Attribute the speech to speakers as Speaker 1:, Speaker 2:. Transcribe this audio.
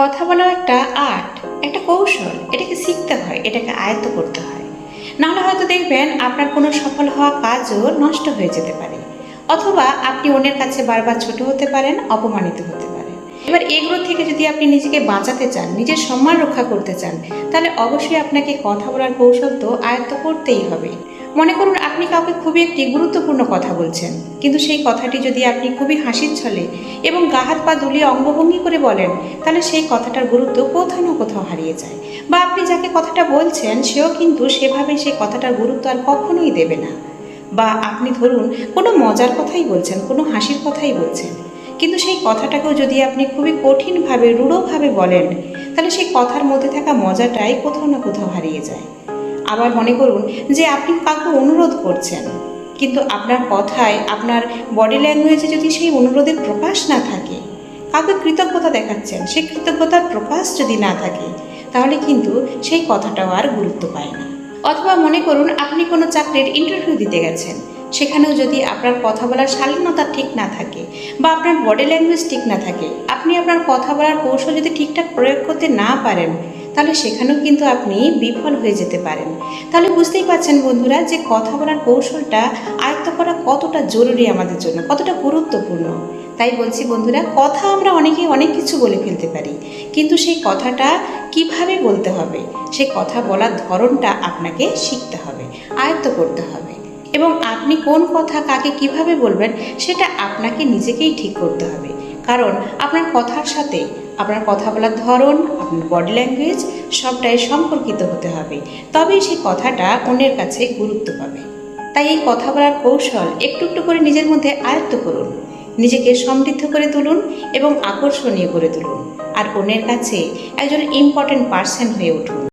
Speaker 1: কথা বলাও একটা আর্ট, একটা কৌশল। এটাকে শিখতে হয়, এটাকে আয়ত্ত করতে হয়। নাহলে হয়তো দেখবেন আপনার কোনো সফল হওয়া কাজও নষ্ট হয়ে যেতে পারে, অথবা আপনি অন্যের কাছে বারবার ছোট হতে পারেন, অপমানিত হতে পারেন। এবার এগুলো থেকে যদি আপনি নিজেকে বাঁচাতে চান, নিজের সম্মান রক্ষা করতে চান, তাহলে অবশ্যই আপনাকে কথা বলার কৌশল তো আয়ত্ত করতেই হবে। মনে করুন আপনি কাউকে খুবই একটি গুরুত্বপূর্ণ কথা বলছেন, কিন্তু সেই কথাটি যদি আপনি খুবই হাসির ছলে এবং গা হাত পা দুলিয়ে অঙ্গভঙ্গি করে বলেন, তাহলে সেই কথাটার গুরুত্ব কোথাও না কোথাও হারিয়ে যায়। বা আপনি যাকে কথাটা বলছেন সেও কিন্তু সেভাবে সেই কথাটার গুরুত্ব আর কখনোই দেবে না। বা আপনি ধরুন কোনো মজার কথাই বলছেন, কোনো হাসির কথাই বলছেন, কিন্তু সেই কথাটাকেও যদি আপনি খুবই কঠিনভাবে, রূঢ়ভাবে বলেন, তাহলে সেই কথার মধ্যে থাকা মজাটাই কোথাও না কোথাও হারিয়ে যায়। আবার মনে করুন যে আপনি কাউকে অনুরোধ করছেন, কিন্তু আপনার কথায়, আপনার বডি ল্যাঙ্গুয়েজে যদি সেই অনুরোধের প্রকাশ না থাকে, কাউকে কৃতজ্ঞতা দেখাচ্ছেন, সেই কৃতজ্ঞতার প্রকাশ যদি না থাকে, তাহলে কিন্তু সেই কথাটাও আর গুরুত্ব পায় না। অথবা মনে করুন আপনি কোনো চাকরির ইন্টারভিউ দিতে গেছেন, সেখানেও যদি আপনার কথা বলার শালীনতা ঠিক না থাকে বা আপনার বডি ল্যাঙ্গুয়েজ ঠিক না থাকে, আপনি আপনার কথা বলার কৌশল যদি ঠিকঠাক প্রয়োগ করতে না পারেন, তাহলে সেখানেও কিন্তু আপনি বিফল হয়ে যেতে পারেন। তাহলে বুঝতেই পারছেন বন্ধুরা, যে কথা বলার কৌশলটা আয়ত্ত করা কতটা জরুরি আমাদের জন্য, কতটা গুরুত্বপূর্ণ। তাই বলছি বন্ধুরা, কথা আমরা অনেকেই অনেক কিছু বলে ফেলতে পারি, কিন্তু সেই কথাটা কিভাবে বলতে হবে, সেই কথা বলার ধরনটা আপনাকে শিখতে হবে, আয়ত্ত করতে হবে। এবং আপনি কোন কথা কাকে কিভাবে বলবেন, সেটা আপনাকে নিজেকেই ঠিক করতে হবে। কারণ আপনার কথার সাথে আপনার কথা বলার ধরন, আপনার বডি ল্যাঙ্গুয়েজ সবটাই সম্পর্কিত হতে হবে, তবেই সেই কথাটা অন্যের কাছে গুরুত্ব পাবে। তাই এই কথা বলার কৌশল একটু একটু করে নিজের মধ্যে আয়ত্ত করুন, নিজেকে সমৃদ্ধ করে তুলুন এবং আকর্ষণীয় করে তুলুন, আর অন্যের কাছে একজন ইম্পর্ট্যান্ট পার্সন হয়ে উঠুন।